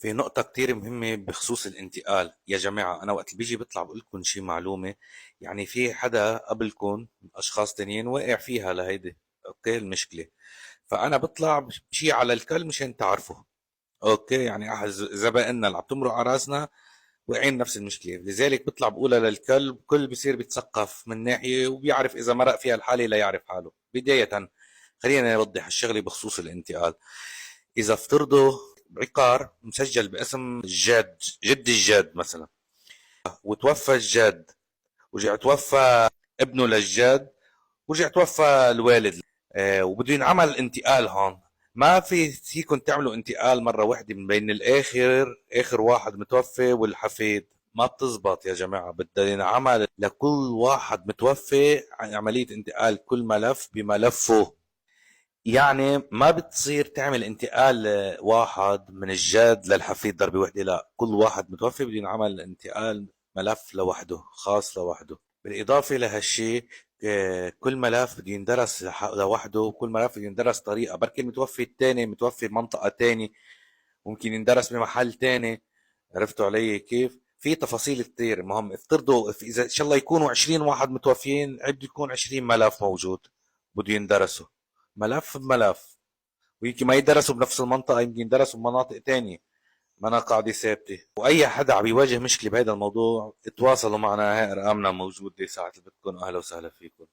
في نقطة كتير مهمة بخصوص الانتقال يا جماعة. أنا وقت اللي بيجي بطلع بقول لكم شي معلومة. يعني في حدا قبلكم أشخاص تانيين وقع فيها لهيدي، أوكي، المشكلة. فأنا بطلع بشي على الكل مشان تعرفوا. أوكي، يعني زبائننا اللي عم تمرق على راسنا واقعين نفس المشكلة، لذلك بطلع بقولها للكل. الكل بصير بيتثقف من ناحية وبيعرف إذا مرق فيها الحالة لا يعرف حاله. بداية خلينا نوضح الشغلة بخصوص الانتقال. إذا افترضوا عقار مسجل باسم الجاد، جد الجاد مثلا، وتوفى الجاد، ورجع توفى ابنه للجاد، ورجع توفى الوالد، وبده ينعمل انتقال هون. ما فيكم تعملوا انتقال مرة واحدة من بين آخر واحد متوفي والحفيد. ما بتزبط يا جماعة، بدها ينعمل لكل واحد متوفي عملية انتقال، كل ملف بملفه. يعني ما بتصير تعمل انتقال واحد من الجاد للحفيد ضربة واحدة، لا، كل واحد متوفي بده ينعمل انتقال ملف لوحده خاص لوحده. بالإضافة لهالشي، كل ملف بده يندرس لوحده، وكل ملف بده يندرس طريقة. بركي المتوفي التاني متوفي بمنطقة تاني، ممكن يندرس بمحل تاني. عرفتوا علي كيف؟ في تفاصيل كتير. المهم افترضوا إذا إن شاء الله يكونوا 20 واحد متوفيين، بده يكون 20 ملف موجود بده يندرسوا ملف بملف. ويمكن ما يدرسوا بنفس المنطقة، يمكن يدرسوا بمناطق تانية، ما أنا قاعدة ثابتة. وأي حدا عم يواجه مشكلة بهذا الموضوع اتواصلوا معنا، هاي أرقامنا موجودة ساعة اللي بدكم. أهلا وسهلا فيكم.